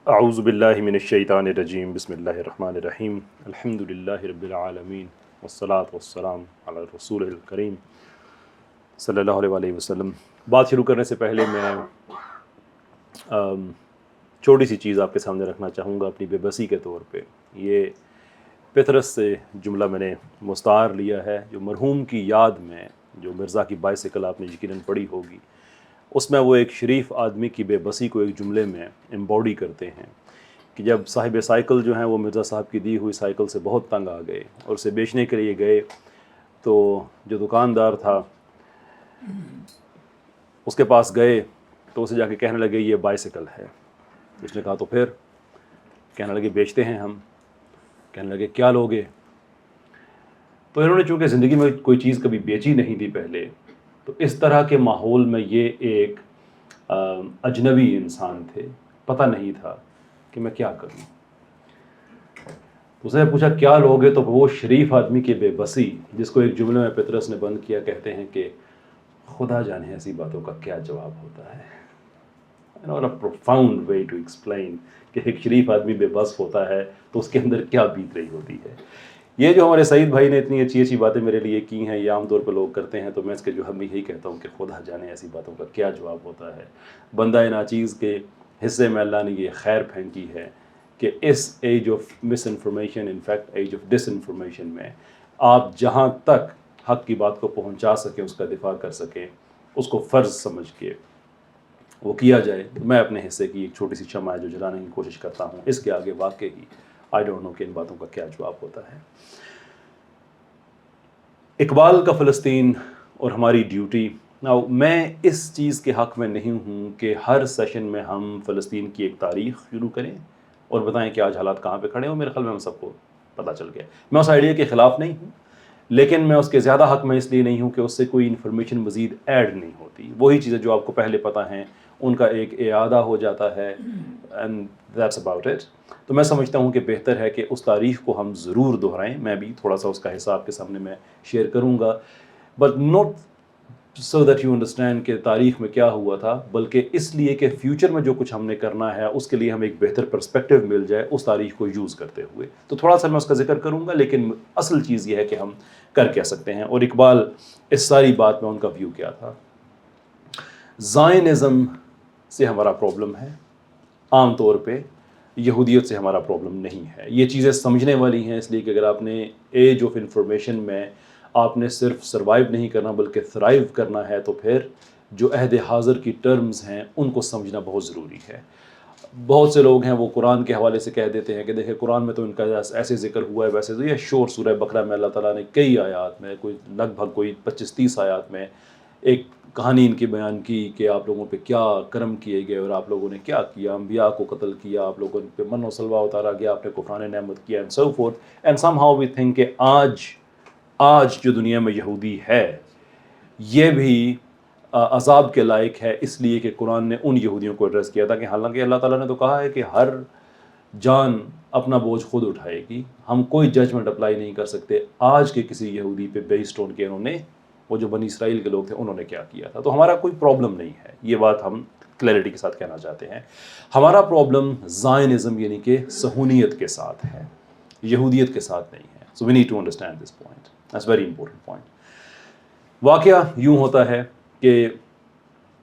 اعوذ باللہ من الشیطان الرجیم بسم اللہ الرحمن الرحیم الحمد للہ رب العالمین والصلاة والسلام علی رسول الکریم صلی اللہ علیہ وآلہ وسلم۔ بات شروع کرنے سے پہلے میں چھوٹی سی چیز آپ کے سامنے رکھنا چاہوں گا اپنی بے بسی کے طور پہ۔ یہ پطرس سے جملہ میں نے مستعار لیا ہے، جو مرحوم کی یاد میں جو مرزا کی بائسیکل آپ نے یقیناً پڑھی ہوگی، اس میں وہ ایک شریف آدمی کی بے بسی کو ایک جملے میں امبوڈی کرتے ہیں کہ جب صاحب سائیکل جو ہیں وہ مرزا صاحب کی دی ہوئی سائیکل سے بہت تنگ آ گئے اور اسے بیچنے کے لیے گئے، تو جو دکاندار تھا اس کے پاس گئے تو اسے جا کے کہنے لگے یہ بائسیکل ہے۔ اس نے کہا تو پھر؟ کہنے لگے بیچتے ہیں ہم۔ کہنے لگے کیا لوگے؟ تو انہوں نے چونکہ زندگی میں کوئی چیز کبھی بیچی نہیں تھی پہلے، تو اس طرح کے ماحول میں یہ ایک اجنبی انسان تھے، پتہ نہیں تھا کہ میں کیا کروں۔ اس نے پوچھا کیا لوگے؟ تو وہ شریف آدمی کی بے بسی، جس کو ایک جملے میں پطرس نے بند کیا، کہتے ہیں کہ خدا جانے ایسی باتوں کا کیا جواب ہوتا ہے۔ a profound way to explain کہ ایک شریف آدمی بے بس ہوتا ہے تو اس کے اندر کیا بیت رہی ہوتی ہے۔ یہ جو ہمارے سعید بھائی نے اتنی اچھی اچھی باتیں میرے لیے کی ہیں، یہ عام طور پہ لوگ کرتے ہیں، تو میں اس کے جو ہم یہی کہتا ہوں کہ خدا جانے ایسی باتوں کا کیا جواب ہوتا ہے۔ بندہ ناچیز کے حصے میں اللہ نے یہ خیر پھینکی ہے کہ اس age of misinformation, in fact age of disinformation میں آپ جہاں تک حق کی بات کو پہنچا سکیں، اس کا دفاع کر سکیں، اس کو فرض سمجھ کے وہ کیا جائے۔ میں اپنے حصے کی ایک چھوٹی سی شمع ہے جو جلانے کی کوشش کرتا ہوں۔ اس کے آگے واقعی آئی ڈونٹ نو کہ ان باتوں کا کیا جواب ہوتا ہے۔ اقبال کا فلسطین اور ہماری ڈیوٹی۔ میں اس چیز کے حق میں نہیں ہوں کہ ہر سیشن میں ہم فلسطین کی ایک تاریخ شروع کریں اور بتائیں کہ آج حالات کہاں پہ کھڑے ہیں۔ میرے خیال میں ہم سب کو پتہ چل گیا۔ میں اس آئیڈیا کے خلاف نہیں ہوں، لیکن میں اس کے زیادہ حق میں اس لیے نہیں ہوں کہ اس سے کوئی انفارمیشن مزید ایڈ نہیں ہوتی۔ وہی چیزیں جو آپ کو پہلے پتہ ہیں ان کا ایک اعادہ ہو جاتا ہے، اینڈ دیٹس اباؤٹ اٹ۔ تو میں سمجھتا ہوں کہ بہتر ہے کہ اس تاریخ کو ہم ضرور دہرائیں۔ میں بھی تھوڑا سا اس کا حصہ آپ کے سامنے میں شیئر کروں گا، but not so that you understand کہ تاریخ میں کیا ہوا تھا، بلکہ اس لیے کہ فیوچر میں جو کچھ ہم نے کرنا ہے اس کے لیے ہمیں ایک بہتر پرسپیکٹیو مل جائے اس تاریخ کو یوز کرتے ہوئے۔ تو تھوڑا سا میں اس کا ذکر کروں گا، لیکن اصل چیز یہ ہے کہ ہم کر کیا سکتے ہیں۔ اور اقبال اس ساری بات میں ان کا ویو کیا تھا۔ زائنزم سے ہمارا پرابلم ہے، عام طور پہ یہودیت سے ہمارا پرابلم نہیں ہے۔ یہ چیزیں سمجھنے والی ہیں، اس لیے کہ اگر آپ نے ایج آف انفارمیشن میں آپ نے صرف سروائیو نہیں کرنا بلکہ تھرائیو کرنا ہے، تو پھر جو عہد حاضر کی ٹرمز ہیں ان کو سمجھنا بہت ضروری ہے۔ بہت سے لوگ ہیں وہ قرآن کے حوالے سے کہہ دیتے ہیں کہ دیکھیں قرآن میں تو ان کا ایسے ذکر ہوا ہے، ویسے تو یہ شور سورہ بقرہ میں اللہ تعالیٰ نے کئی آیات میں، کوئی لگ بھگ کوئی 25-30 آیات میں ایک کہانی ان کی بیان کی کہ آپ لوگوں پہ کیا کرم کیے گئے اور آپ لوگوں نے کیا کیا، انبیاء کو قتل کیا، آپ لوگوں پہ من و سلوہ اتارا گیا، آپ نے کفران نعمت کیا، and so forth and somehow we think کہ آج جو دنیا میں یہودی ہے یہ بھی عذاب کے لائق ہے، اس لیے کہ قرآن نے ان یہودیوں کو ایڈریس کیا تھا کہ حالانکہ اللہ تعالیٰ نے تو کہا ہے کہ ہر جان اپنا بوجھ خود اٹھائے گی، ہم کوئی ججمنٹ اپلائی نہیں کر سکتے آج کے کسی یہودی پہ بیسڈ آن کے انہوں نے، وہ جو بنی اسرائیل کے لوگ تھے انہوں نے کیا کیا تھا۔ تو ہمارا کوئی پرابلم نہیں ہے، یہ بات ہم کلیئرٹی کے ساتھ کہنا چاہتے ہیں۔ ہمارا پرابلم زائنزم یعنی کہ صہیونیت کے ساتھ ہے، یہودیت کے ساتھ نہیں ہے۔ So we need to understand this point, that's very important point. واقعہ یوں ہوتا ہے کہ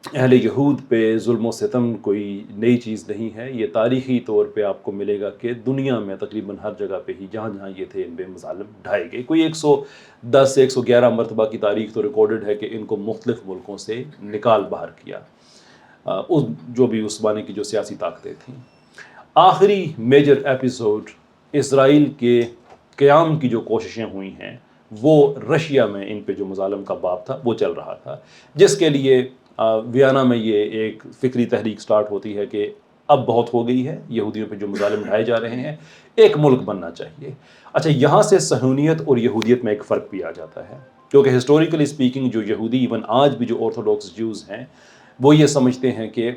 اہل یہود پہ ظلم و ستم کوئی نئی چیز نہیں ہے۔ یہ تاریخی طور پہ آپ کو ملے گا کہ دنیا میں تقریباً ہر جگہ پہ ہی جہاں جہاں یہ تھے ان پہ مظالم ڈھائے گئے۔ کوئی 110 111 مرتبہ کی تاریخ تو ریکارڈڈ ہے کہ ان کو مختلف ملکوں سے نکال باہر کیا، جو بھی اس زمانے کی جو سیاسی طاقتیں تھیں۔ آخری میجر ایپیسوڈ اسرائیل کے قیام کی جو کوششیں ہوئی ہیں وہ رشیا میں ان پہ جو مظالم کا باب تھا وہ چل رہا تھا، جس کے لیے ویانا میں یہ ایک فکری تحریک سٹارٹ ہوتی ہے کہ اب بہت ہو گئی ہے، یہودیوں پہ جو مظالم ڈھائے جا رہے ہیں، ایک ملک بننا چاہیے۔ اچھا، یہاں سے صہیونیت اور یہودیت میں ایک فرق بھی آ جاتا ہے، کیونکہ ہسٹوریکلی اسپیکنگ جو یہودی ایون آج بھی جو آرتھوڈاکس جوز ہیں وہ یہ سمجھتے ہیں کہ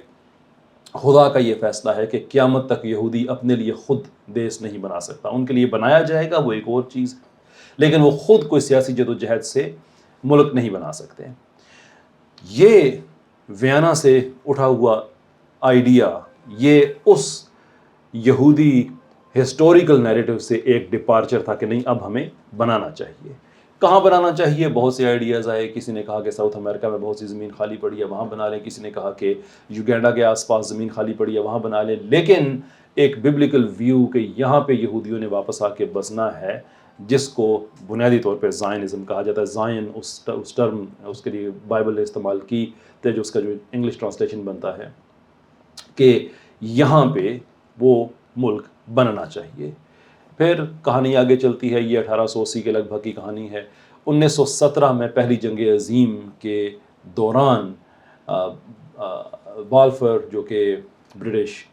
خدا کا یہ فیصلہ ہے کہ قیامت تک یہودی اپنے لیے خود دیس نہیں بنا سکتا، ان کے لیے بنایا جائے گا وہ ایک اور چیز ہے، لیکن وہ خود کوئی سیاسی جدوجہد سے ملک نہیں بنا سکتے۔ یہ ویانا سے اٹھا ہوا آئیڈیا، یہ اس یہودی ہسٹوریکل نیریٹو سے ایک ڈپارچر تھا کہ نہیں اب ہمیں بنانا چاہیے. کہاں بنانا چاہیے؟ بہت سے آئیڈیاز آئے. کسی نے کہا کہ ساؤتھ امریکہ میں بہت سی زمین خالی پڑی ہے وہاں بنا لیں. کسی نے کہا کہ یوگینڈا کے آس پاس زمین خالی پڑی ہے وہاں بنا لیں. لیکن ایک ببلیکل ویو کہ یہاں پہ یہودیوں نے واپس آ کے بسنا ہے، جس کو بنیادی طور پہ زائنزم کہا جاتا ہے. زائن اس ٹرم اس کے لیے بائبل نے استعمال کی تھے، جو اس کا جو انگلش ٹرانسلیشن بنتا ہے کہ یہاں پہ وہ ملک بننا چاہیے. پھر کہانی آگے چلتی ہے. یہ 1880 کے لگ بھگ کی کہانی ہے. 1917 میں پہلی جنگ عظیم کے دوران بالفور جو کہ برٹش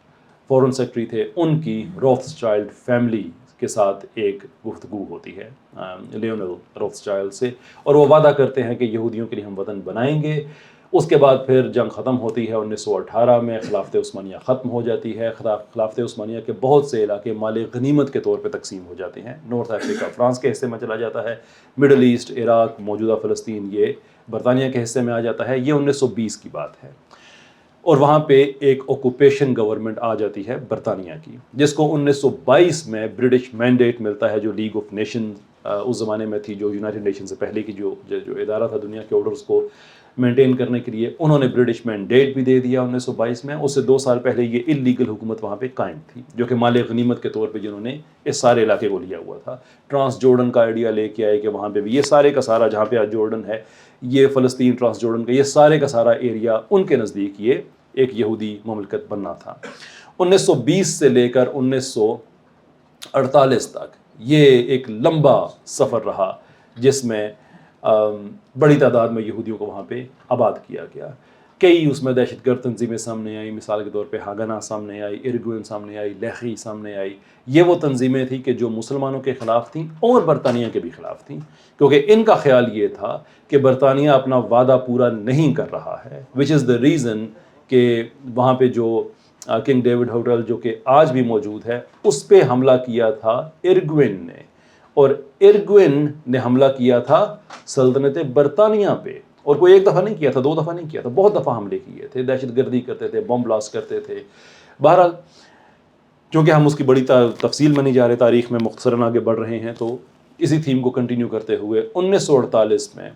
فورن سیکرٹری تھے، ان کی روتھسچائلڈ فیملی کے ساتھ ایک گفتگو ہوتی ہے لیونل روتھسچائلڈ سے، اور وہ وعدہ کرتے ہیں کہ یہودیوں کے لیے ہم وطن بنائیں گے. اس کے بعد پھر جنگ ختم ہوتی ہے 1918 میں. خلافت عثمانیہ ختم ہو جاتی ہے. خلافت عثمانیہ کے بہت سے علاقے مال غنیمت کے طور پہ تقسیم ہو جاتے ہیں. نارتھ افریقہ فرانس کے حصے میں چلا جاتا ہے. مڈل ایسٹ، عراق، موجودہ فلسطین یہ برطانیہ کے حصے میں آ جاتا ہے. یہ 1920 کی بات ہے. اور وہاں پہ ایک آکوپیشن گورنمنٹ آ جاتی ہے برطانیہ کی، جس کو 1922 میں برٹش مینڈیٹ ملتا ہے، جو لیگ آف نیشن اس زمانے میں تھی، جو یونائٹڈ نیشن سے پہلے کی جو ادارہ تھا دنیا کے آرڈرز کو مینٹین کرنے کے لیے. انہوں نے برٹش مینڈیٹ بھی دے دیا 1922 میں. اس سے 2 سال پہلے یہ اللیگل حکومت وہاں پہ قائم تھی، جو کہ مال غنیمت کے طور پہ جنہوں نے اس سارے علاقے کو لیا ہوا تھا. ٹرانس جورڈن کا آئیڈیا لے کے آئے کہ وہاں پہ بھی یہ سارے کا سارا جہاں پہ آج جورڈن ہے، یہ فلسطین ٹرانس جورڈن کا یہ سارے کا سارا ایریا ان کے نزدیک یہ ایک یہودی مملکت بننا تھا. 1920 سے لے کر 1948 تک یہ ایک لمبا سفر رہا، جس میں بڑی تعداد میں یہودیوں کو وہاں پہ آباد کیا گیا. کئی اس میں دہشت گرد تنظیمیں سامنے آئی. مثال کے طور پہ ہاگنا سامنے آئی، ارگوین سامنے آئی، لیخی سامنے آئی. یہ وہ تنظیمیں تھیں کہ جو مسلمانوں کے خلاف تھیں اور برطانیہ کے بھی خلاف تھیں، کیونکہ ان کا خیال یہ تھا کہ برطانیہ اپنا وعدہ پورا نہیں کر رہا ہے، وچ از دا ریزن کہ وہاں پہ جو کنگ ڈیوڈ ہوٹل جو کہ آج بھی موجود ہے، اس پہ حملہ کیا تھا ارگوین نے. اور ارگوین نے حملہ کیا تھا سلطنت برطانیہ پہ، اور کوئی ایک دفعہ نہیں کیا تھا، 2 دفعہ نہیں کیا تھا، بہت دفعہ حملے کیے تھے، دہشت گردی کرتے تھے، بم بلاسٹ کرتے تھے. بہرحال چونکہ ہم اس کی بڑی تفصیل میں نہیں جا رہے، تاریخ میں مختصراً آگے بڑھ رہے ہیں، تو اسی تھیم کو کنٹینیو کرتے ہوئے 1948 میں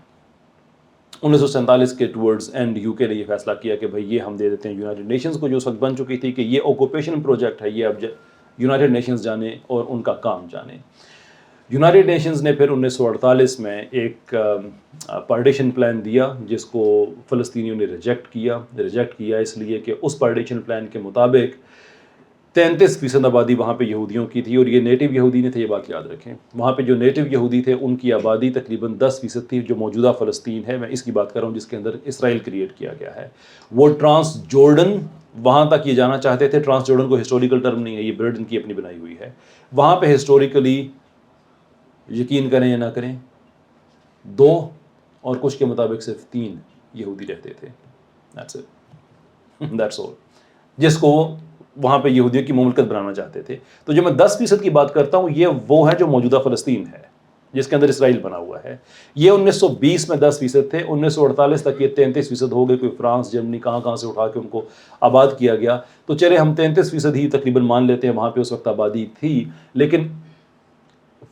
1947 کے ٹورڈز اینڈ یو کے نے یہ فیصلہ کیا کہ بھئی یہ ہم دے دیتے ہیں یونائٹڈ نیشنز کو، جو اس وقت بن چکی تھی کہ یہ آکوپیشن پروجیکٹ ہے، یہ اب یونائٹڈ نیشنز جانے اور ان کا کام جانے. یونائٹڈ نیشنز نے پھر 1948 میں ایک پارٹیشن پلان دیا، جس کو فلسطینیوں نے ریجیکٹ کیا اس لیے کہ اس پارٹیشن پلان کے مطابق 33% آبادی وہاں پہ یہودیوں کی تھی، اور یہ نیٹو یہودی نے تھے. یہ بات یاد رکھیں، وہاں پہ جو نیٹو یہودی تھے ان کی آبادی تقریباً 10% تھی، جو موجودہ فلسطین ہے. میں اس کی بات کر رہا ہوں جس کے اندر اسرائیل کریٹ کیا گیا ہے. وہ ٹرانس جورڈن وہاں تک یہ جانا چاہتے تھے. ٹرانس جورڈن کو ہسٹوریکل ٹرم نہیں ہے، یہ برٹن کی اپنی بنائی ہوئی ہے. وہاں پہ ہسٹوریکلی یقین کریں یا نہ کریں 2 اور کچھ کے مطابق صرف 3 یہودی رہتے تھے. That's all. جس کو وہاں پہ یہودیوں کی مملکت بنانا چاہتے تھے. تو جو میں 10% کی بات کرتا ہوں، یہ وہ ہے جو موجودہ فلسطین ہے، جس کے اندر اسرائیل بنا ہوا ہے. یہ 1920 میں 10% تھے. 1948 تک یہ 33% ہو گئے. کوئی فرانس، جرمنی کہاں سے اٹھا کے ان کو آباد کیا گیا. تو چلے ہم 33% ہی تقریباً مان لیتے ہیں وہاں پہ اس وقت آبادی تھی. لیکن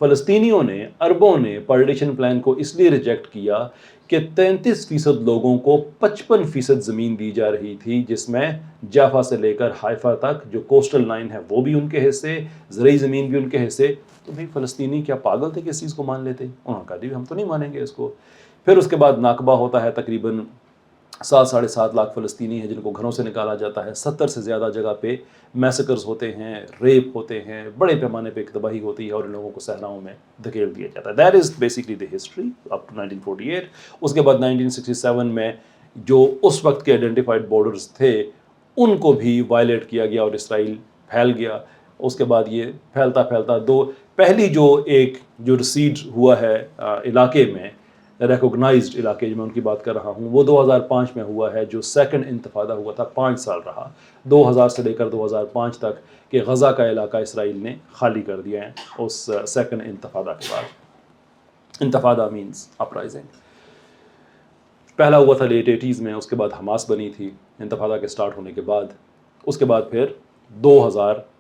فلسطینیوں نے، عربوں نے پارٹیشن پلان کو اس لیے ریجیکٹ کیا کہ 33% لوگوں کو 55% زمین دی جا رہی تھی، جس میں جافا سے لے کر حائفہ تک جو کوسٹل لائن ہے وہ بھی ان کے حصے، زرعی زمین بھی ان کے حصے. تو بھئی فلسطینی کیا پاگل تھے کہ اس چیز کو مان لیتے؟ انہوں نے کہا جی ہم تو نہیں مانیں گے اس کو. پھر اس کے بعد ناکبہ ہوتا ہے. تقریباً 7-7.5 لاکھ فلسطینی ہیں جن کو گھروں سے نکالا جاتا ہے. 70 سے زیادہ جگہ پہ میسیکرز ہوتے ہیں، ریپ ہوتے ہیں، بڑے پیمانے پہ تباہی ہوتی ہے، اور ان لوگوں کو صحراؤں میں دھکیل دیا جاتا ہے. That is basically the history up to 1948. اس کے بعد 1967 میں جو اس وقت کے آئیڈینٹیفائڈ بارڈرز تھے ان کو بھی وائلیٹ کیا گیا اور اسرائیل پھیل گیا. اس کے بعد یہ پھیلتا پہلی جو ریسیڈ ہوا ہے علاقے میں، ریکوگنائزڈ علاقے جو میں ان کی بات کر رہا ہوں، وہ 2005 میں ہوا ہے. جو سیکنڈ انتفاضہ ہوا تھا 5 سال رہا، 2000 سے لے کر 2005 تک، کہ غزہ کا علاقہ اسرائیل نے خالی کر دیا ہے اس سیکنڈ انتفاضہ کے بعد. انتفاضہ مینز اپرائزنگ. پہلا ہوا تھا لیٹ 80s میں، اس کے بعد حماس بنی تھی انتفاضہ کے سٹارٹ ہونے کے بعد. اس کے بعد پھر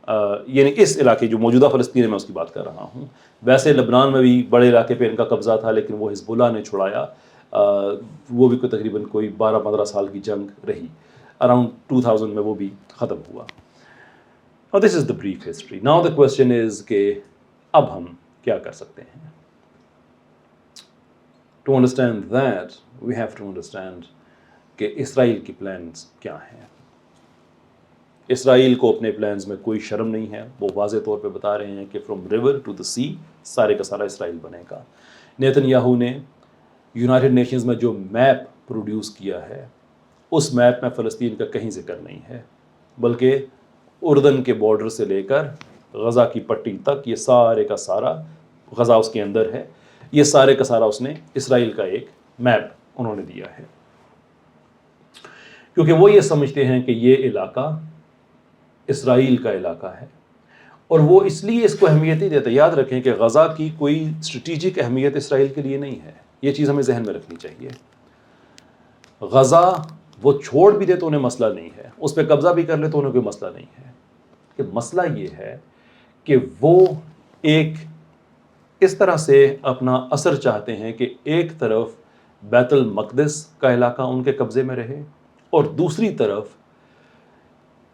یعنی اس علاقے جو موجودہ فلسطین ہے میں اس کی بات کر رہا ہوں. ویسے لبنان میں بھی بڑے علاقے پہ ان کا قبضہ تھا لیکن وہ حزب اللہ نے چھڑایا. وہ بھی تقریباً کوئی 12-15 سال کی جنگ رہی. اراؤنڈ 2000 میں وہ بھی ختم ہوا. Now this is the brief history. Now the question is کہ اب ہم کیا کر سکتے ہیں. To understand that we have to understand کہ اسرائیل کی پلانز کیا ہیں. اسرائیل کو اپنے پلانز میں کوئی شرم نہیں ہے. وہ واضح طور پہ بتا رہے ہیں کہ فرام ریور ٹو دا سی سارے کا سارا اسرائیل بنے گا. نیتن یاہو نے یونائٹڈ نیشنز میں جو میپ پروڈیوس کیا ہے اس میپ میں فلسطین کا کہیں ذکر نہیں ہے بلکہ اردن کے بارڈر سے لے کر غزہ کی پٹی تک یہ سارے کا سارا غزہ اس کے اندر ہے. یہ سارے کا سارا اس نے اسرائیل کا ایک میپ انہوں نے دیا ہے کیونکہ وہ یہ سمجھتے ہیں کہ یہ علاقہ اسرائیل کا علاقہ ہے اور وہ اس لیے اس کو اہمیت نہیں دیتے. یاد رکھیں کہ غزہ کی کوئی اسٹریٹجک اہمیت اسرائیل کے لیے نہیں ہے. یہ چیز ہمیں ذہن میں رکھنی چاہیے. غزہ وہ چھوڑ بھی دے تو انہیں مسئلہ نہیں ہے, اس پہ قبضہ بھی کر لے تو انہیں کوئی مسئلہ نہیں ہے. کہ مسئلہ یہ ہے کہ وہ ایک اس طرح سے اپنا اثر چاہتے ہیں کہ ایک طرف بیت المقدس کا علاقہ ان کے قبضے میں رہے اور دوسری طرف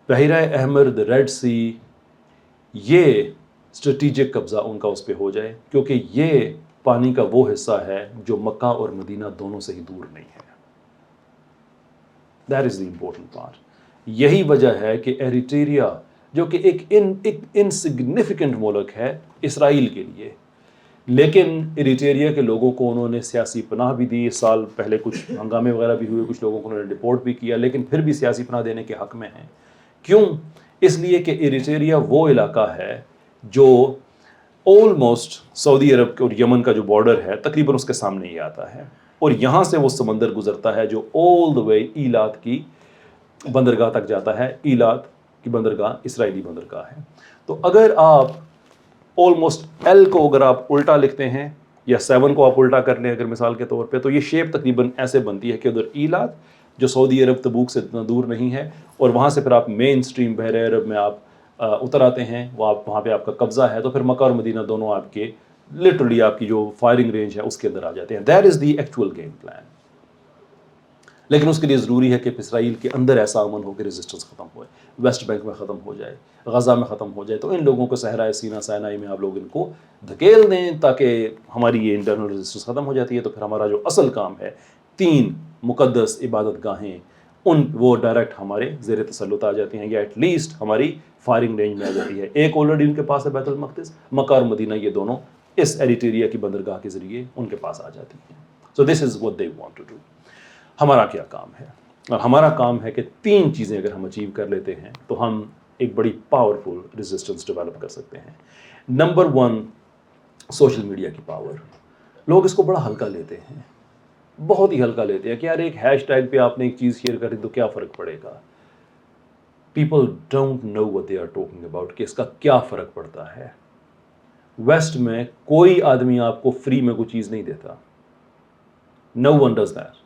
بحیرہ احمر, ریڈ سی, یہ اسٹریٹجک قبضہ ان کا اس پہ ہو جائے کیونکہ یہ پانی کا وہ حصہ ہے جو مکہ اور مدینہ دونوں سے ہی دور نہیں ہے. That is the important part. یہی وجہ ہے کہ ایریٹریا جو کہ ایک انسگنیفیکنٹ ملک ہے اسرائیل کے لیے, لیکن ایریٹریا کے لوگوں کو انہوں نے سیاسی پناہ بھی دی. اس سال پہلے کچھ ہنگامے وغیرہ بھی ہوئے, کچھ لوگوں کو انہوں نے ڈپورٹ بھی کیا, لیکن پھر بھی سیاسی پناہ دینے کے حق میں ہیں. کیوں؟ اس لیے کہ ایریٹریا وہ علاقہ ہے جو آلموسٹ سعودی عرب اور یمن کا جو بارڈر ہے تقریباً اس کے سامنے ہی آتا ہے اور یہاں سے وہ سمندر گزرتا ہے جو آل دا وے ایلات کی بندرگاہ تک جاتا ہے. ایلات کی بندرگاہ اسرائیلی بندرگاہ ہے. تو اگر آپ آلموسٹ ایل کو اگر آپ الٹا لکھتے ہیں یا 7 کو آپ الٹا کر لیں اگر مثال کے طور پہ, تو یہ شیپ تقریباً ایسے بنتی ہے کہ ادھر ایلات جو سعودی عرب تبوک سے اتنا دور نہیں ہے اور وہاں سے پھر آپ مین اسٹریم بحر عرب میں آپ اتر آتے ہیں, وہ آپ وہاں پہ آپ کا قبضہ ہے, تو پھر مکہ اور مدینہ دونوں آپ کے لٹرلی آپ کی جو فائرنگ رینج ہے اس کے اندر آ جاتے ہیں. That is the actual game plan. لیکن اس کے لیے ضروری ہے کہ اسرائیل کے اندر ایسا امن ہو کہ ریزسٹنس ختم ہوئے, ویسٹ بینک میں ختم ہو جائے, غزہ میں ختم ہو جائے. تو ان لوگوں کو صحرائے سینا سینائی میں آپ لوگ ان کو دھکیل دیں تاکہ ہماری یہ انٹرنل ریزسٹنس ختم ہو جاتی ہے. تو پھر ہمارا جو اصل کام ہے 3 مقدس عبادت گاہیں وہ ڈائریکٹ ہمارے زیر تسلط آ جاتی ہیں یا ایٹ لیسٹ ہماری فائرنگ رینج میں آ جاتی ہے. ایک آلریڈی ان کے پاس ہے بیت المقدس, مکہ اور مدینہ یہ دونوں اس ایریٹریا کی بندرگاہ کے ذریعے ان کے پاس آ جاتی ہیں. So this is what they want to do. ہمارا کیا کام ہے؟ اور ہمارا کام ہے کہ 3 چیزیں اگر ہم اچیو کر لیتے ہیں تو ہم ایک بڑی پاورفل ریزسٹنس ڈیولپ کر سکتے ہیں. نمبر 1 سوشل میڈیا کی پاور. لوگ اس کو بڑا ہلکا لیتے ہیں, بہت ہی ہلکا لیتے ہیں کہ یار ایک ہیش ٹیگ پہ آپ نے ایک چیز شیئر کر دی تو کیا فرق پڑے گا. People don't know what they are talking about کہ اس کا کیا فرق پڑتا ہے. ویسٹ میں کوئی آدمی آپ کو فری میں کوئی چیز نہیں دیتا. No one does that.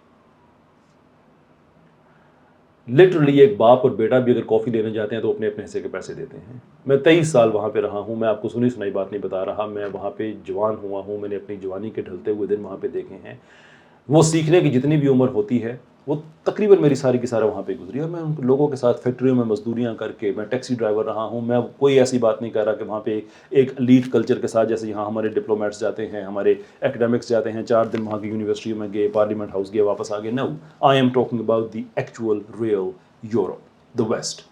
Literally ایک باپ اور بیٹا بھی اگر کافی لینے جاتے ہیں تو اپنے اپنے حصے کے پیسے دیتے ہیں. میں 23 سال وہاں پہ رہا ہوں, میں آپ کو سنی سنائی بات نہیں بتا رہا, میں وہاں پہ جوان ہوا ہوں, میں نے اپنی جوانی کے ڈھلتے ہوئے دن وہاں پہ دیکھے ہیں. وہ سیکھنے کی جتنی بھی عمر ہوتی ہے وہ تقریباً میری ساری کی سارا وہاں پہ گزری, اور میں ان لوگوں کے ساتھ فیکٹریوں میں مزدوریاں کر کے, میں ٹیکسی ڈرائیور رہا ہوں. میں کوئی ایسی بات نہیں کر رہا کہ وہاں پہ ایک ایلیٹ کلچر کے ساتھ جیسے یہاں ہمارے ڈپلومیٹس جاتے ہیں, ہمارے ایکڈیمکس جاتے ہیں, 4 دن وہاں کی یونیورسٹیوں میں گئے, پارلیمنٹ ہاؤس گئے, واپس آ گئے. No, I'm talking about the actual real Europe, the west.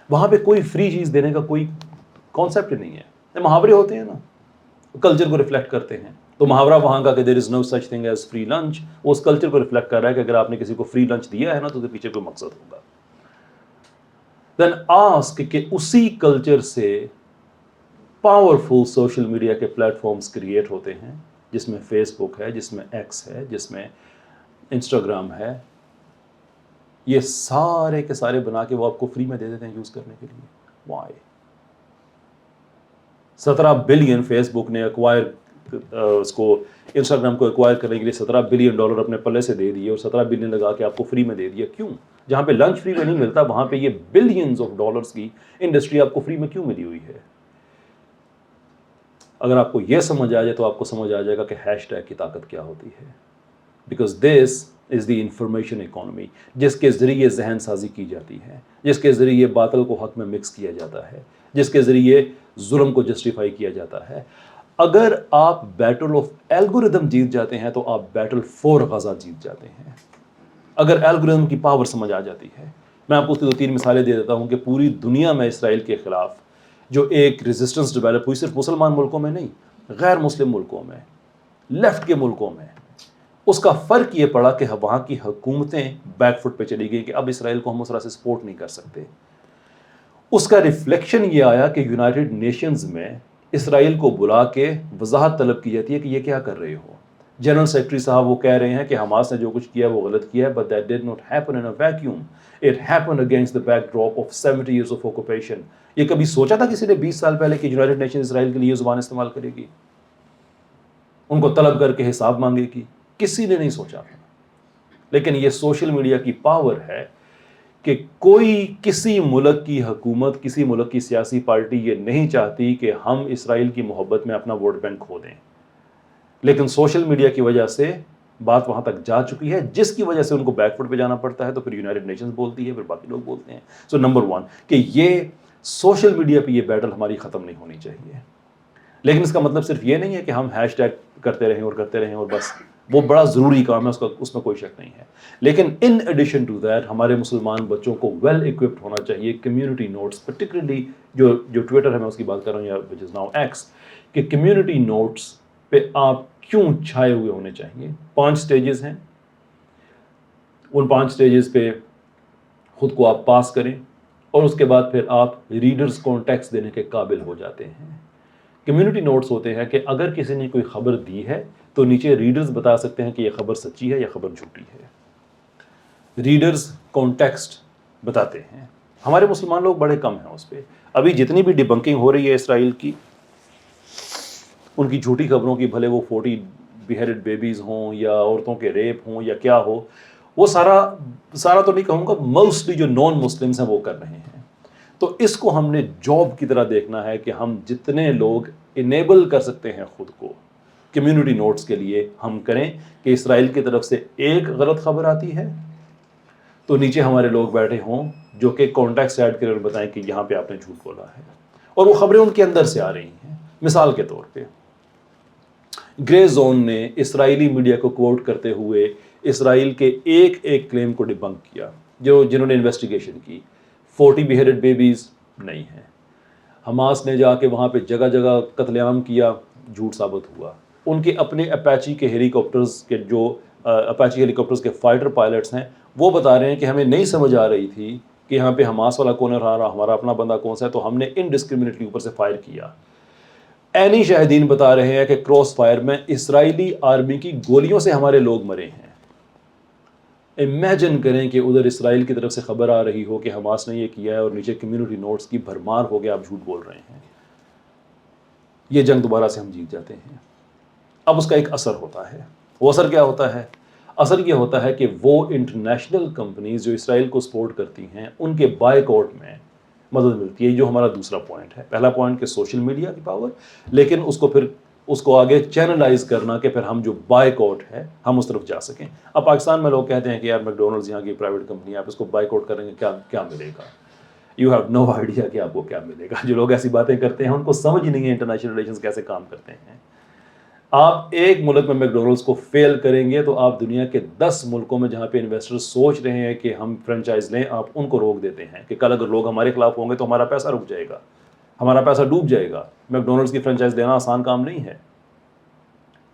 وہاں پہ کوئی فری چیز دینے کا کوئی کانسیپٹ نہیں ہے. محاورے ہوتے ہیں نا, کلچر کو ریفلیکٹ کرتے ہیں. تو محاورہ وہاں کا کہ there is no such thing as free lunch, وہ اس کلچر کو ریفلیکٹ کر رہا ہے کہ اگر آپ نے کسی کو فری لنچ دیا ہے نا تو اس کے پیچھے کوئی مقصد ہوگا. دین آسک کہ اسی کلچر سے پاورفل سوشل میڈیا کے پلیٹ فارمز کریٹ ہوتے ہیں, جس میں فیس بک ہے, جس میں ایکس ہے, جس میں انسٹاگرام ہے. یہ سارے کے سارے بنا کے وہ آپ کو فری میں دے دیتے ہیں یوز کرنے کے لیے. وائی؟ 17 بلین فیس بک نے ایکوائر اس کو انسٹاگرام کو ایکوائر کرنے کے لیے $17 بلین اپنے پلے سے دے دیے اور 17 بلین لگا کے آپ کو فری میں دے دیا. کیوں؟ جہاں پہ لنچ فری میں نہیں ملتا وہاں پہ یہ بلینز آف ڈالرز کی انڈسٹری آپ کو فری میں کیوں ملی ہوئی ہے؟ اگر آپ کو یہ سمجھ آ جائے تو آپ کو سمجھ آ جائے گا کہ ہیش ٹیگ کی طاقت کیا ہوتی ہے. Because this is the information economy, جس کے ذریعے ذہن سازی کی جاتی ہے، جس کے ذریعے باطل کو حق میں مکس کیا جاتا ہے، جس کے ذریعے ظلم کو جسٹیفائی کیا جاتا ہے. اگر آپ بیٹل آف الگوریدم جیت جاتے ہیں تو آپ بیٹل فور غزہ جیت جاتے ہیں. اگر الگوریدم کی پاور سمجھ آ جاتی ہے. میں آپ کو اس کی 2-3 مثالیں دے دیتا ہوں کہ پوری دنیا میں اسرائیل کے خلاف جو ایک ریزسٹنس ڈیولپ ہوئی، صرف مسلمان ملکوں میں نہیں، غیر مسلم ملکوں میں، لیفٹ کے ملکوں میں، اس کا فرق یہ پڑا کہ وہاں کی حکومتیں بیک فٹ پہ چلی گئی کہ اب اسرائیل کو ہم اس طرح سے سپورٹ نہیں کر سکتے. اس کا ریفلیکشن یہ آیا کہ یونائٹڈ نیشنز میں اسرائیل کو بلا کے وضاحت طلب کی جاتی ہے کہ یہ کیا کر رہے ہو. جنرل سیکرٹری صاحب وہ کہہ رہے ہیں کہ حماس نے جو کچھ کیا وہ غلط کیا ہے، but that did not happen in a vacuum. It happened against the backdrop of 70 years of occupation. یہ کبھی سوچا تھا کسی نے 20 سال پہلے کہ یونائٹڈ نیشن اسرائیل کے لیے زبان استعمال کرے گی، ان کو طلب کر کے حساب مانگے گی؟ کسی نے نہیں سوچا. لیکن یہ سوشل میڈیا کی پاور ہے کہ کوئی کسی ملک کی حکومت، کسی ملک کی سیاسی پارٹی یہ نہیں چاہتی کہ ہم اسرائیل کی محبت میں اپنا ووٹ بینک کھو دیں، لیکن سوشل میڈیا کی وجہ سے بات وہاں تک جا چکی ہے، جس کی وجہ سے ان کو بیک فٹ پہ جانا پڑتا ہے. تو پھر یونائٹڈ نیشنز بولتی ہے، پھر باقی لوگ بولتے ہیں. سو نمبر 1 کہ یہ سوشل میڈیا پہ یہ بیٹل ہماری ختم نہیں ہونی چاہیے. لیکن اس کا مطلب صرف یہ نہیں ہے کہ ہم ہیش ٹیگ کرتے رہیں اور بس. وہ بڑا ضروری کام ہے، اس میں کوئی شک نہیں ہے. لیکن ان ایڈیشن ٹو دیٹ ہمارے مسلمان بچوں کو ویل اکوپڈ ہونا چاہیے. کمیونٹی نوٹس پرٹیکولرلی جو ٹویٹر ہے، میں اس کی بات کر رہا ہوں، یا وچ از ناؤ ایکس، کہ کمیونٹی نوٹس پہ آپ کیوں چھائے ہوئے ہونے چاہیے. 5 سٹیجز ہیں، ان 5 سٹیجز پہ خود کو آپ پاس کریں اور اس کے بعد پھر آپ ریڈرز کو ٹیکسٹ دینے کے قابل ہو جاتے ہیں. کمیونٹی نوٹس ہوتے ہیں کہ اگر کسی نے کوئی خبر دی ہے تو نیچے ریڈرز بتا سکتے ہیں کہ یہ خبر سچی ہے یا خبر جھوٹی ہے. ریڈرز کانٹیکسٹ بتاتے ہیں. ہمارے مسلمان لوگ بڑے کم ہیں اس پہ. ابھی جتنی بھی ڈیبنکنگ ہو رہی ہے اسرائیل کی، ان کی جھوٹی خبروں کی، بھلے وہ 40 بیہیڈڈ بیبیز ہوں یا عورتوں کے ریپ ہوں یا کیا ہو، وہ سارا تو نہیں کہوں گا، موسٹلی جو نان مسلمس ہیں وہ کر رہے ہیں. تو اس کو ہم نے جاب کی طرح دیکھنا ہے کہ ہم جتنے لوگ انیبل کر سکتے ہیں خود کو کمیونٹی نوٹس کے لیے، ہم کریں کہ اسرائیل کی طرف سے ایک غلط خبر آتی ہے تو نیچے ہمارے لوگ بیٹھے ہوں جو کہ کانٹیکٹ ایڈ کریں اور بتائیں کہ یہاں پہ آپ نے جھوٹ بولا ہے، اور وہ خبریں ان کے اندر سے آ رہی ہیں. مثال کے طور پہ گرے زون نے اسرائیلی میڈیا کو کوٹ کرتے ہوئے اسرائیل کے ایک کلیم کو ڈیبنک کیا. جنہوں نے انویسٹیگیشن کی، 40 بیہیڈڈ بیبیز نہیں ہیں. حماس نے جا کے وہاں پہ جگہ جگہ قتل عام کیا، جھوٹ ثابت ہوا. ان کے اپنے اپیچی کے ہیلی کاپٹرز کے جو اپیچی ہیلی کاپٹرز کے فائٹر پائلٹس ہیں، وہ بتا رہے ہیں کہ ہمیں نہیں سمجھ آ رہی تھی کہ یہاں پہ حماس والا کون ہے اور ہمارا اپنا بندہ کون سا ہے، تو ہم نے انڈسکرمنیٹلی اوپر سے فائر کیا. اینی شاہدین بتا رہے ہیں کہ کراس فائر میں اسرائیلی آرمی کی گولیوں سے ہمارے لوگ مرے ہیں. امیجن کریں کہ ادھر اسرائیل کی طرف سے خبر آ رہی ہو کہ حماس نے یہ کیا ہے اور نیچے کمیونٹی نوٹس کی بھرمار ہو گیا، آپ جھوٹ بول رہے ہیں. یہ جنگ دوبارہ سے ہم جیت جاتے ہیں. اب اس کا ایک اثر ہوتا ہے. وہ اثر کیا ہوتا ہے؟ اثر یہ ہوتا ہے کہ وہ انٹرنیشنل کمپنیز جو اسرائیل کو سپورٹ کرتی ہیں ان کے بائیک آؤٹ میں مدد ملتی ہے. جو ہمارا دوسرا پوائنٹ ہے. پہلا پوائنٹ کہ سوشل میڈیا کی پاور، لیکن اس کو آگے چینلائز کرنا کہ پھر ہم جو بائیک آؤٹ ہے ہم اس طرف جا سکیں. اب پاکستان میں لوگ کہتے ہیں کہ یار میک ڈونلڈز یہاں کی پرائیویٹ کمپنی ہے، آپ اس کو بائیک آؤٹ کریں گے کیا ملے گا؟ یو ہیو نو آئیڈیا کہ آپ کو کیا ملے گا. جو لوگ ایسی باتیں کرتے ہیں ان کو سمجھ نہیں ہے انٹرنیشنل ریلیشنز کیسے کام کرتے ہیں. آپ ایک ملک میں میک ڈونلڈز کو فیل کریں گے تو آپ دنیا کے 10 ملکوں میں جہاں پہ انویسٹر سوچ رہے ہیں کہ ہم فرنچائز لیں، آپ ان کو روک دیتے ہیں کہ کل اگر لوگ ہمارے خلاف ہوں گے تو ہمارا پیسہ رک جائے گا، ہمارا پیسہ ڈوب جائے گا. میک ڈونلڈز کی فرنچائز لینا آسان کام نہیں ہے.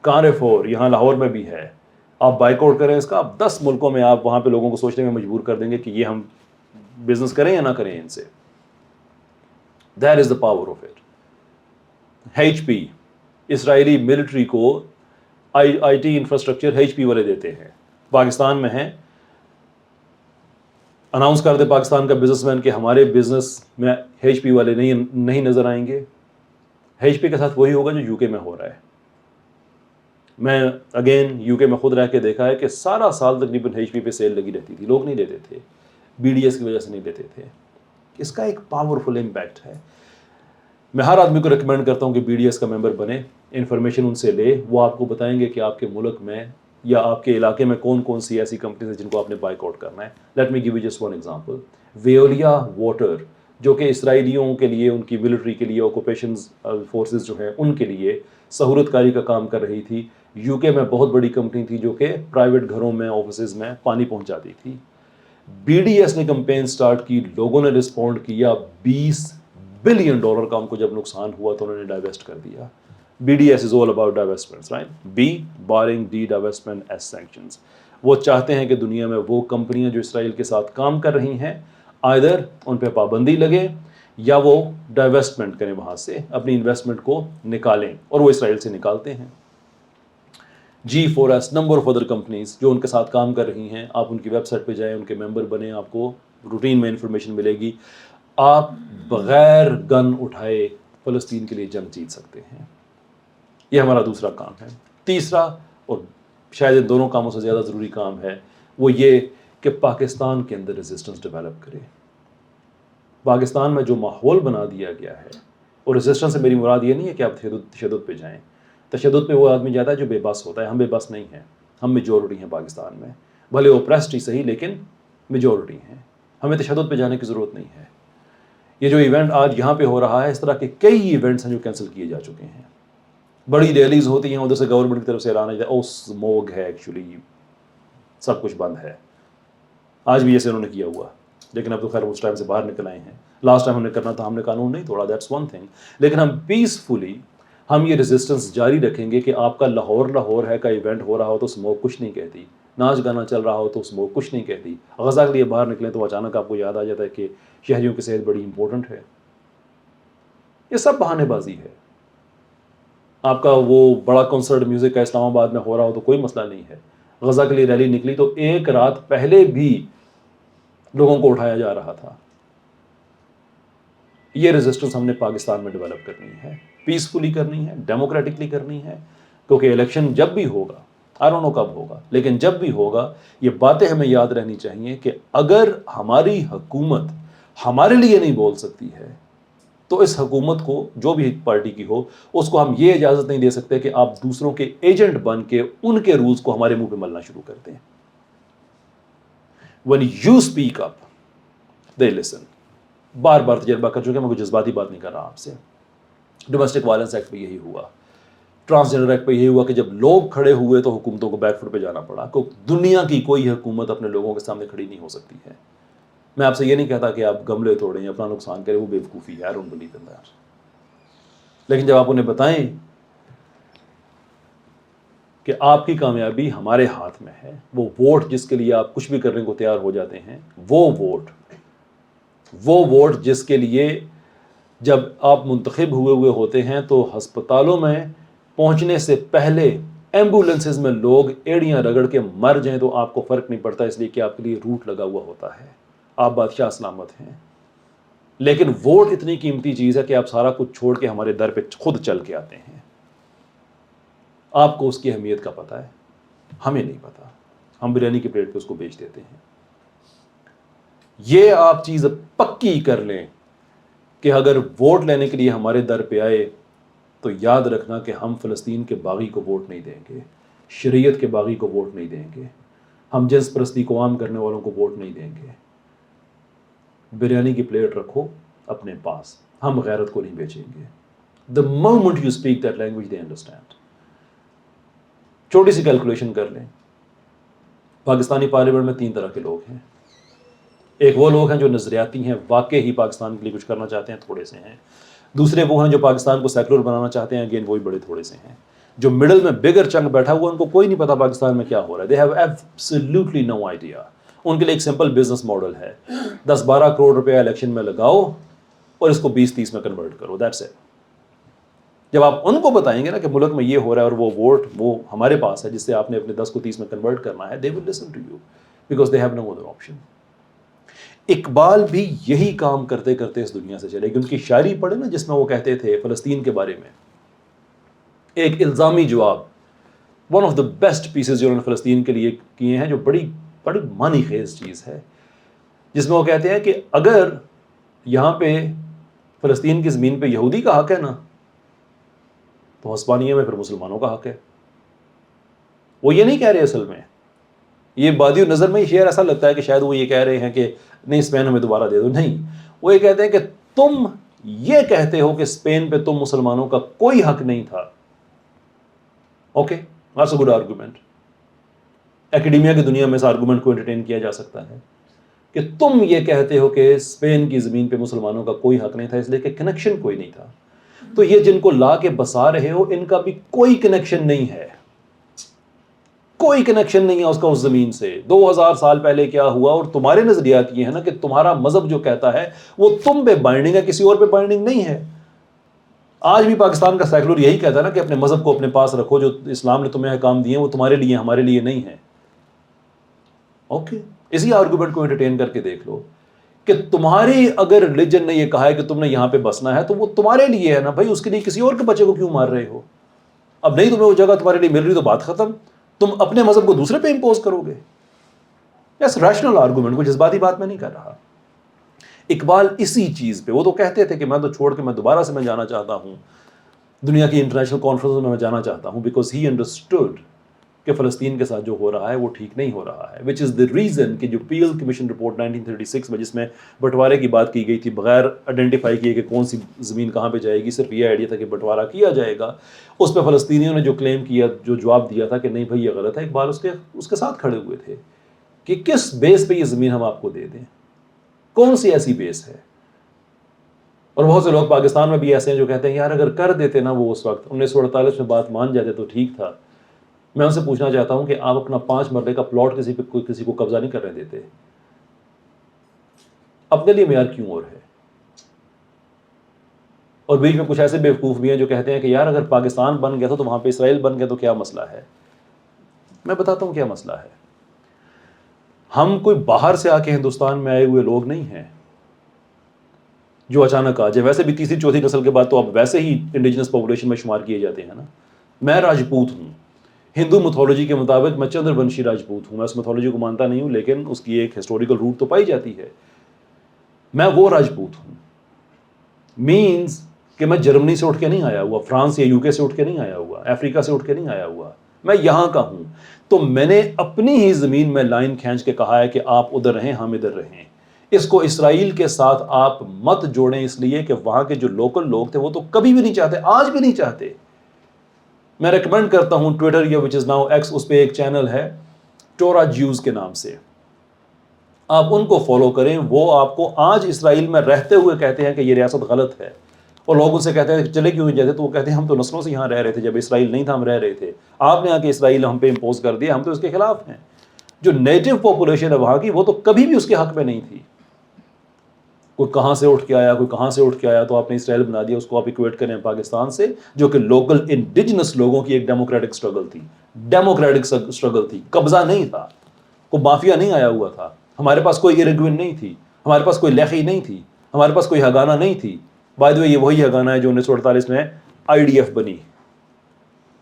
کارفور یہاں لاہور میں بھی ہے. آپ بائیک آؤٹ کریں اس کا، آپ 10 ملکوں میں آپ وہاں پہ لوگوں کو سوچنے میں مجبور کر دیں گے کہ یہ ہم بزنس کریں یا نہ کریں ان سے. That is the power of it. H P اسرائیلی ملٹری کو I T infrastructure H P والے دیتے ہیں. پاکستان میں ہیں، اناؤنس کر دے پاکستان کا بزنس مین کہ ہمارے بزنس میں ایچ پی والے نہیں نظر آئیں گے. ایچ پی کے ساتھ وہی ہوگا جو یو کے میں ہو رہا ہے. میں اگین یو کے میں خود رہ کے دیکھا ہے کہ سارا سال تقریباً ایچ پی پہ سیل لگی رہتی تھی، لوگ نہیں لیتے تھے. BDS کی وجہ سے نہیں لیتے تھے. اس کا ایک پاورفل امپیکٹ ہے. میں ہر آدمی کو ریکمینڈ کرتا ہوں کہ BDS کا ممبر بنے, انفارمیشن ان سے لے. وہ آپ کو بتائیں گے کہ آپ کے ملک میں یا آپ کے علاقے میں کون کون سی ایسی کمپنیز ہیں جن کو آپ نے بائک آؤٹ کرنا ہے. Let me give you just one example. Veolia water جو کہ اسرائیلیوں کے لیے, ان کی ملٹری کے لیے, آکوپیشنز فورسز جو ہیں ان کے لیے سہولت کاری کا کام کر رہی تھی. UK میں بہت بڑی کمپنی تھی جو کہ پرائیویٹ گھروں میں, آفیسز میں پانی پہنچاتی تھی. BDS نے کمپین سٹارٹ کی, لوگوں نے رسپونڈ کیا. $20 بلین کا ان کو جب نقصان ہوا تو انہوں نے ڈائیویسٹ کر دیا. BDS is all about divestments, right? B, barring de-divestment as sanctions. وہ چاہتے ہیں کہ دنیا میں وہ کمپنیاں جو اسرائیل کے ساتھ کام کر رہی ہیں either ان پہ پابندی لگے یا وہ ڈائیویسٹمنٹ کریں, وہاں سے اپنی انویسٹمنٹ کو نکالیں, اور وہ اسرائیل سے نکالتے ہیں. G4S, number of other companies جو ان کے ساتھ کام کر رہی ہیں. آپ ان کی ویب سائٹ پہ جائیں, ان کے ممبر بنیں, آپ کو روٹین میں انفارمیشن ملے گی. آپ بغیر گن اٹھائے فلسطین کے لیے جنگ جیت سکتے ہیں. یہ ہمارا دوسرا کام ہے. تیسرا, اور شاید ان دونوں کاموں سے زیادہ ضروری کام ہے, وہ یہ کہ پاکستان کے اندر ریزسٹنس ڈیولپ کرے. پاکستان میں جو ماحول بنا دیا گیا ہے, اور ریزسٹنس سے میری مراد یہ نہیں ہے کہ آپ تشدد پہ جائیں. تشدد پہ وہ آدمی جاتا ہے جو بے بس ہوتا ہے. ہم بے بس نہیں ہیں, ہم میجورٹی ہیں پاکستان میں, بھلے اوپریسڈ ہی صحیح لیکن میجورٹی ہیں. ہمیں تشدد پہ جانے کی ضرورت نہیں ہے. یہ جو ایونٹ آج یہاں پہ ہو رہا ہے, اس طرح کے کئی ایونٹس ہیں جو کینسل کیے جا چکے ہیں. بڑی ریلیز ہوتی ہیں, ادھر سے گورنمنٹ کی طرف سے اعلان ہے او اسموگ ہے, ایکچولی سب کچھ بند ہے. آج بھی جیسے انہوں نے کیا ہوا, لیکن اب تو خیر اس ٹائم سے باہر نکل آئے ہیں. لاسٹ ٹائم ہم نے کرنا تھا, ہم نے قانون نہیں توڑا, دیٹس ون تھنگ. لیکن ہم پیسفلی ہم یہ ریزسٹنس جاری رکھیں گے کہ آپ کا لاہور ہے کا ایونٹ ہو رہا ہو تو اسموگ کچھ نہیں کہتی, ناچ گانا چل رہا ہو تو اسموگ کچھ نہیں کہتی. غزہ کے لیے باہر نکلیں تو اچانک آپ کو یاد آ جاتا ہے کہ شہریوں کی صحت بڑی امپورٹنٹ ہے. یہ سب بہانے بازی ہے. آپ کا وہ بڑا کنسرٹ میوزک کا اسلام آباد میں ہو رہا ہو تو کوئی مسئلہ نہیں ہے. غزہ کے لیے ریلی نکلی تو ایک رات پہلے بھی لوگوں کو اٹھایا جا رہا تھا. یہ ریزسٹنس ہم نے پاکستان میں ڈیولپ کرنی ہے, پیسفلی کرنی ہے, ڈیموکریٹکلی کرنی ہے. کیونکہ الیکشن جب بھی ہوگا, آئی ڈونٹ نو کب ہوگا, لیکن جب بھی ہوگا یہ باتیں ہمیں یاد رہنی چاہیے کہ اگر ہماری حکومت ہمارے لیے نہیں بول سکتی ہے تو اس حکومت کو, جو بھی پارٹی کی ہو, اس کو ہم یہ اجازت نہیں دے سکتے کہ آپ دوسروں کے ایجنٹ بن کے ان کے رولز کو ہمارے منہ پہ ملنا شروع کرتے ہیں. When you speak up, they listen. بار بار تجربہ کر چکے, میں کوئی جذباتی بات نہیں کر رہا آپ سے. ڈومیسٹک وائلنس ایکٹ پہ یہی ہوا, ٹرانسجنڈر ایکٹ پہ یہی ہوا کہ جب لوگ کھڑے ہوئے تو حکومتوں کو بیک فٹ پہ جانا پڑا. دنیا کی کوئی حکومت اپنے لوگوں کے سامنے کھڑی نہیں ہو سکتی ہے. میں آپ سے یہ نہیں کہتا کہ آپ گملے توڑیں یا اپنا نقصان کریں, وہ بیوقوفی ہے, I don't believe in that. لیکن جب آپ انہیں بتائیں کہ آپ کی کامیابی ہمارے ہاتھ میں ہے, وہ ووٹ جس کے لیے آپ کچھ بھی کرنے کو تیار ہو جاتے ہیں, وہ ووٹ جس کے لیے جب آپ منتخب ہوئے ہوتے ہیں تو ہسپتالوں میں پہنچنے سے پہلے ایمبولینسز میں لوگ ایڑیاں رگڑ کے مر جائیں تو آپ کو فرق نہیں پڑتا, اس لیے کہ آپ کے لیے روٹ لگا ہوا ہوتا ہے, آپ بادشاہ سلامت ہیں. لیکن ووٹ اتنی قیمتی چیز ہے کہ آپ سارا کچھ چھوڑ کے ہمارے در پہ خود چل کے آتے ہیں. آپ کو اس کی اہمیت کا پتہ ہے, ہمیں نہیں پتا. ہم بریانی کی پلیٹ پہ اس کو بیچ دیتے ہیں. یہ آپ چیز پکی کر لیں کہ اگر ووٹ لینے کے لیے ہمارے در پہ آئے تو یاد رکھنا کہ ہم فلسطین کے باغی کو ووٹ نہیں دیں گے, شریعت کے باغی کو ووٹ نہیں دیں گے, ہم جنس پرستی کو عام کرنے والوں کو ووٹ نہیں دیں گے. بریانی کی پلیٹ رکھو اپنے پاس, ہم غیرت کو نہیں بیچیں گے. The moment you speak that language, they understand. چھوٹی سی کیلکولیشن کر لیں, پاکستانی پارلیمنٹ میں 3 طرح کے لوگ ہیں. ایک وہ لوگ ہیں جو نظریاتی ہیں, واقعی ہی پاکستان کے لیے کچھ کرنا چاہتے ہیں, تھوڑے سے ہیں. دوسرے وہ ہیں جو پاکستان کو سیکولر بنانا چاہتے ہیں, اگین وہی بڑے تھوڑے سے ہیں. جو مڈل میں بگر چنک بیٹھا ہوا, ان کو کوئی نہیں پتا پاکستان میں کیا ہو رہا ہے. They have absolutely no idea. ان کے لیے ایک سمپل بزنس ماڈل ہے, 10-12 کروڑ روپے الیکشن میں لگاؤ اور اس کو 20-30 میں کنورٹ کرو, دیٹس اٹ. جب آپ ان کو بتائیں گے نا کہ ملک میں یہ ہو رہا ہے اور وہ ووٹ وہ ہمارے پاس ہے جس سے آپ نے اپنے 10 کو 30 میں کنورٹ کرنا ہے, they will listen to you because they have no other option. Iqbal بھی یہی کام کرتے کرتے اس دنیا سے چلے گئے. ان کی شاعری پڑھے نا جس میں وہ کہتے تھے فلسطین کے بارے میں ایک الزامی جواب, one of the best pieces جو انہوں نے فلسطین کے لیے کیے ہیں, جو بڑی بڑی معنی خیز چیز ہے, جس میں وہ کہتے ہیں کہ اگر یہاں پہ فلسطین کی زمین پہ یہودی کا حق ہے نا تو ہسپانیہ میں پھر مسلمانوں کا حق ہے. وہ یہ نہیں کہہ رہے اصل میں, یہ بادی نظر میں یہ شعر ایسا لگتا ہے کہ شاید وہ یہ کہہ رہے ہیں کہ نہیں اسپین ہمیں دوبارہ دے دو. نہیں, وہ یہ کہتے ہیں کہ تم یہ کہتے ہو کہ اسپین پہ تم مسلمانوں کا کوئی حق نہیں تھا. Okay, that's a good argument. Academia کی دنیا میں اس آرگومنٹ کو انٹرٹین کیا جا سکتا ہے کہ تم یہ کہتے ہو کہ اسپین کی زمین پہ مسلمانوں کا کوئی حق نہیں تھا اس لیے کہ کنیکشن کوئی نہیں تھا. تو یہ جن کو لا کے بسا رہے ہو ان کا بھی کوئی کنیکشن نہیں ہے, کوئی کنیکشن نہیں ہے اس کا اس زمین سے. 2000 سال پہلے کیا ہوا, اور تمہارے نظریات یہ ہے نا کہ تمہارا مذہب جو کہتا ہے وہ تم پہ بائنڈنگ ہے, کسی اور پہ بائنڈنگ نہیں ہے. آج بھی پاکستان کا سیکولر یہی کہتا ہے نا کہ اپنے مذہب کو اپنے پاس رکھو, جو اسلام نے تمہیں احکام دیے ہیں وہ تمہارے لیے, ہمارے لیے نہیں ہے. اوکے, اسی آرگومنٹ کو انٹرٹین کر کے دیکھ لو کہ تمہاری اگر ریلیجن نے یہ کہا ہے کہ تم نے یہاں پہ بسنا ہے تو وہ تمہارے لیے ہے نا بھائی, اس کے لیے کسی اور کے بچے کو کیوں مار رہے ہو؟ اب نہیں تمہیں وہ جگہ تمہارے لیے مل رہی تو بات ختم, تم اپنے مذہب کو دوسرے پہ امپوز کرو گے. یس, ریشنل آرگومنٹ, کو جذباتی بات میں نہیں کر رہا. اقبال اسی چیز پہ, وہ تو کہتے تھے کہ میں تو چھوڑ کے میں دوبارہ سے میں جانا چاہتا ہوں دنیا کی انٹرنیشنل کانفرنس میں جانا چاہتا ہوں, بیکاز ہی انڈرسٹوڈ کہ فلسطین کے ساتھ جو ہو رہا ہے وہ ٹھیک نہیں ہو رہا ہے. وچ از دا ریزن کہ جو پی ایل کمیشن رپورٹ 1936 میں جس میں بٹوارے کی بات کی گئی تھی, بغیر آئیڈینٹیفائی کیے کہ کون سی زمین کہاں پہ جائے گی, صرف یہ آئیڈیا تھا کہ بٹوارہ کیا جائے گا. اس پہ فلسطینیوں نے جو کلیم کیا, جو جواب دیا تھا کہ نہیں بھائی یہ غلط ہے, اقبال اس کے ساتھ کھڑے ہوئے تھے کہ کس بیس پہ یہ زمین ہم آپ کو دے دیں, کون سی ایسی بیس ہے. اور بہت سے لوگ پاکستان میں بھی ایسے ہیں جو کہتے ہیں یار اگر کر دیتے نا وہ اس وقت 1948 میں بات مان جاتے تو ٹھیک تھا. میں ان سے پوچھنا چاہتا ہوں کہ آپ اپنا 5 مرلے کا پلاٹ کسی کو قبضہ نہیں کرنے دیتے, اپنے لیے معیار کیوں اور ہے؟ اور بیچ میں کچھ ایسے بیوقوف بھی ہیں جو کہتے ہیں کہ یار اگر پاکستان بن گیا تھا تو وہاں پہ اسرائیل بن گیا تو کیا مسئلہ ہے. میں بتاتا ہوں کیا مسئلہ ہے. ہم کوئی باہر سے آ کے ہندوستان میں آئے ہوئے لوگ نہیں ہیں جو اچانک آ جائے. ویسے بھی تیسری چوتھی نسل کے بعد تو اب ویسے ہی انڈیجنس پاپولیشن میں شمار کیے جاتے ہیں نا. میں راجپوت ہوں, ہندو میتھولوجی کے مطابق میں چندر ونشی راجپوت ہوں. میں اس میتھولوجی کو مانتا نہیں ہوں لیکن اس کی ایک ہسٹوریکل روٹ تو پائی جاتی ہے. میں وہ راجپوت ہوں, مینز کہ میں جرمنی سے اٹھ کے نہیں آیا ہوا, فرانس یا یو کے سے اٹھ کے نہیں آیا ہوا, افریقہ سے اٹھ کے نہیں آیا ہوا, میں یہاں کا ہوں. تو میں نے اپنی ہی زمین میں لائن کھینچ کے کہا ہے کہ آپ ادھر رہیں, ہم ادھر رہیں. اس کو اسرائیل کے ساتھ آپ مت جوڑیں, اس لیے کہ وہاں کے جو لوکل لوگ تھے وہ تو کبھی بھی نہیں چاہتے, آج بھی نہیں چاہتے. میں ریکمینڈ کرتا ہوں ٹویٹر یا وچ از ناؤ ایکس, اس پہ ایک چینل ہے ٹورا جیوز کے نام سے, آپ ان کو فالو کریں. وہ آپ کو آج اسرائیل میں رہتے ہوئے کہتے ہیں کہ یہ ریاست غلط ہے, اور لوگ ان سے کہتے ہیں کہ چلے کیوں نہیں جاتے, تو وہ کہتے ہیں ہم تو نسلوں سے یہاں رہ رہے تھے, جب اسرائیل نہیں تھا ہم رہ رہے تھے, آپ نے آ کے اسرائیل ہم پہ امپوز کر دیا, ہم تو اس کے خلاف ہیں. جو نیٹو پاپولیشن ہے وہاں کی وہ تو کبھی بھی اس کے حق میں نہیں تھی. کوئی کہاں سے اٹھ کے آیا, کوئی کہاں سے اٹھ کے آیا, تو آپ نے اسرائیل بنا دیا. اس کو آپ ایکویٹ کریں پاکستان سے, جو کہ لوکل انڈیجنس لوگوں کی ایک ڈیموکریٹک اسٹرگل تھی. ڈیموکریٹک اسٹرگل تھی, قبضہ نہیں تھا, کوئی مافیا نہیں آیا ہوا تھا. ہمارے پاس کوئی ایرگوین نہیں تھی, ہمارے پاس کوئی لیخی نہیں تھی, ہمارے پاس کوئی ہگانا نہیں تھی. بائی دی وے یہ وہی ہگانا ہے جو 1948 میں IDF بنی,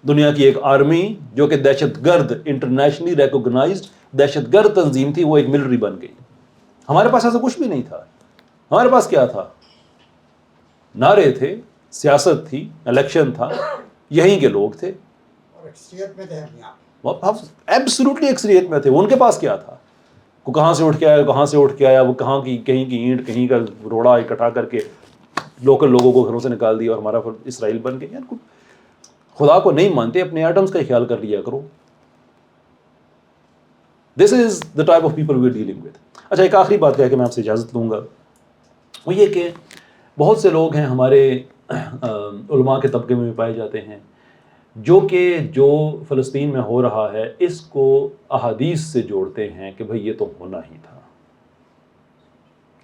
دنیا کی ایک آرمی جو کہ دہشت گرد, انٹرنیشنلی ریکوگنائزڈ دہشت گرد تنظیم تھی, وہ ایک ملٹری بن گئی. ہمارے پاس ایسا کچھ بھی نہیں تھا. ہمارے پاس کیا تھا؟ نعرے تھے, سیاست تھی, الیکشن تھا, یہیں کے لوگ تھے, ایبسولوٹلی اکثریت میں تھے. ان کے پاس کیا تھا؟ وہ کہاں سے اٹھ کے آیا, کہاں سے اٹھ کے آیا, وہ کہاں کی کہیں کی اینٹ, کہیں کا روڑا اکٹھا کر کے لوکل لوگوں کو گھروں سے نکال دیا اور ہمارا اسرائیل بن گیا. یار خدا کو نہیں مانتے, اپنے ایٹمس کا خیال کر لیا کرو. This is the type of people we are dealing with. اچھا, ایک آخری بات کہہ کے میں آپ سے اجازت لوں گا, وہ یہ کہ بہت سے لوگ ہیں ہمارے علماء کے طبقے میں بھی پائے جاتے ہیں جو کہ جو فلسطین میں ہو رہا ہے اس کو احادیث سے جوڑتے ہیں کہ بھئی یہ تو ہونا ہی تھا.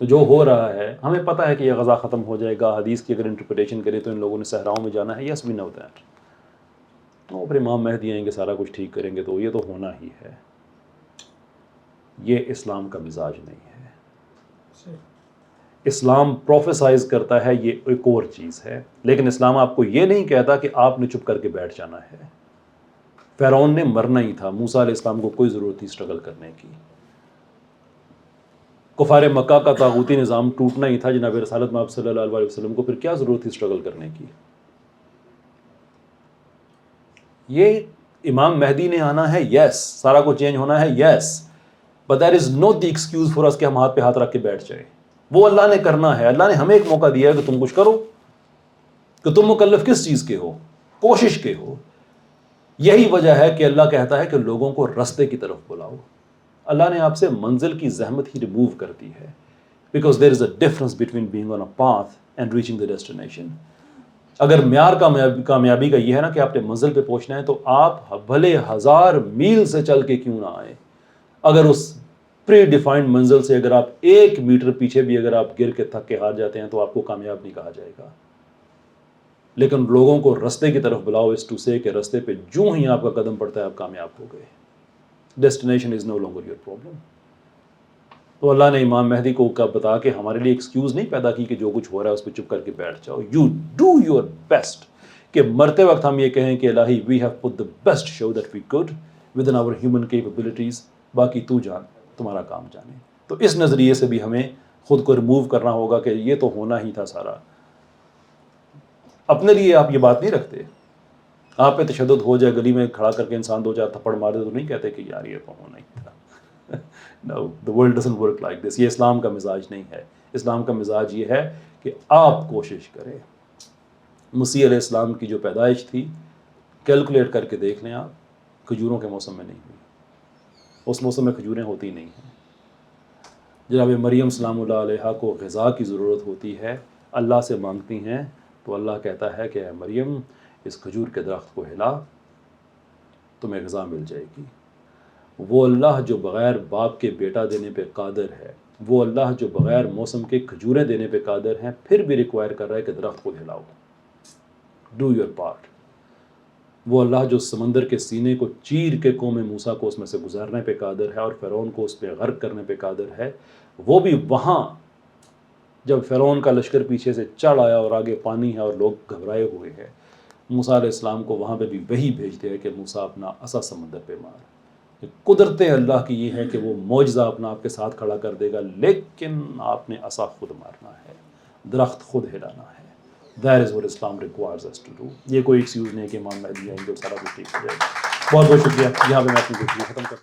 تو جو ہو رہا ہے ہمیں پتہ ہے کہ یہ غزہ ختم ہو جائے گا. حدیث کی اگر انٹرپریٹیشن کریں تو ان لوگوں نے صحراؤں میں جانا ہے. یس وی نو دیٹ. تو پھر امام مہدی آئیں گے, سارا کچھ ٹھیک کریں گے, تو یہ تو ہونا ہی ہے. یہ اسلام کا مزاج نہیں ہے. اسلام پروفیسائز کرتا ہے یہ ایک اور چیز ہے, لیکن اسلام آپ کو یہ نہیں کہتا کہ آپ نے چپ کر کے بیٹھ جانا ہے. فرعون نے مرنا ہی تھا, موسیٰ علیہ السلام کو کوئی ضرورت تھی اسٹرگل کرنے کی. کفار مکہ کا طاغوتی نظام ٹوٹنا ہی تھا جناب رسالت مآب صلی اللہ علیہ وسلم کو، پھر کیا ضرورت تھی اسٹرگل کرنے کی؟ یہ امام مہدی نے آنا ہے، یس، سارا کچھ چینج ہونا ہے، yes, but that is not the excuse for us کہ ہم ہاتھ پہ ہاتھ رکھ کے بیٹھ جائیں۔ وہ اللہ نے کرنا ہے، اللہ نے ہمیں ایک موقع دیا ہے کہ تم کچھ کرو، کہ تم مکلف کس چیز کے ہو، کوشش کے ہو۔ یہی وجہ ہے کہ اللہ کہتا ہے کہ لوگوں کو رستے کی طرف بلاؤ۔ اللہ نے آپ سے منزل کی زحمت ہی ریموو کر دی ہے، because there is a difference between being on a path and reaching the destination. اگر معیار کامیابی کا یہ ہے نا کہ آپ نے منزل پہ پہنچنا ہے، تو آپ بھلے 1000 میل سے چل کے کیوں نہ آئیں، اگر اس پری ڈیفائنڈ منزل سے اگر آپ 1 میٹر پیچھے بھی اگر آپ گر کے تھک کے ہار جاتے ہیں تو آپ کو کامیاب نہیں کہا جائے گا۔ لیکن لوگوں کو رستے کی طرف بلاؤ، اس ٹو سے کہ رستے پہ جو ہی آپ کا قدم پڑتا ہے آپ کامیاب ہو گئے۔ Destination is no longer your problem. تو اللہ نے امام مہدی کو بتا کے ہمارے لیے ایکسکیوز نہیں پیدا کی کہ جو کچھ ہو رہا ہے اس پہ چپ کر کے بیٹھ جاؤ۔ یو ڈو یور بیسٹ، کہ مرتے وقت ہم یہ کہیں کہ الہی we have put the best show that we could within our human capabilities, باقی تو جان، تمہارا کام جانے۔ تو اس نظریے سے بھی ہمیں خود کو ریموو کرنا ہوگا کہ یہ تو ہونا ہی تھا سارا۔ اپنے لیے آپ یہ بات نہیں رکھتے، آپ پہ تشدد ہو جائے، گلی میں کھڑا کر کے انسان 2-4 تھپڑ مار دے تو نہیں کہتے کہ یار یہ تو ہونا ہی تھا۔ No, the world doesn't work like this۔ یہ اسلام کا مزاج نہیں ہے۔ اسلام کا مزاج یہ ہے کہ آپ کوشش کریں۔ مسیح علیہ السلام کی جو پیدائش تھی کیلکولیٹ کر کے دیکھ لیں آپ، کھجوروں کے موسم میں نہیں ہوئی، اس موسم میں کھجوریں ہوتی نہیں ہیں۔ جناب مریم سلام اللہ علیہا کو غذا کی ضرورت ہوتی ہے، اللہ سے مانگتی ہیں تو اللہ کہتا ہے کہ اے مریم اس کھجور کے درخت کو ہلا، تمہیں غذا مل جائے گی۔ وہ اللہ جو بغیر باپ کے بیٹا دینے پہ قادر ہے، وہ اللہ جو بغیر موسم کے کھجوریں دینے پہ قادر ہیں، پھر بھی ریکوائر کر رہا ہے کہ درخت کو ہلاؤ، ڈو یور پارٹ۔ وہ اللہ جو سمندر کے سینے کو چیر کے قوم موسیٰ کو اس میں سے گزارنے پہ قادر ہے اور فرعون کو اس پہ غرق کرنے پہ قادر ہے، وہ بھی وہاں جب فرعون کا لشکر پیچھے سے چڑھ آیا اور آگے پانی ہے اور لوگ گھبرائے ہوئے ہیں، موسیٰ علیہ السلام کو وہاں پہ بھی وہی بھیجتے ہیں کہ موسیٰ اپنا عصا سمندر پہ مار۔ قدرت اللہ کی یہ ہے کہ وہ معجزہ اپنا آپ کے ساتھ کھڑا کر دے گا، لیکن آپ نے عصا خود مارنا ہے، درخت خود ہلانا ہے۔ That is what Islam requires us to do۔ یہ کوئی ایکسکیوز نہیں ہے کہ امام مہدی آئیں گے اور سارا کچھ ٹھیک ہو جائے گا۔ بہت بہت شکریہ، یہاں پہ میں اپنی گفتگو ختم کرتا ہوں۔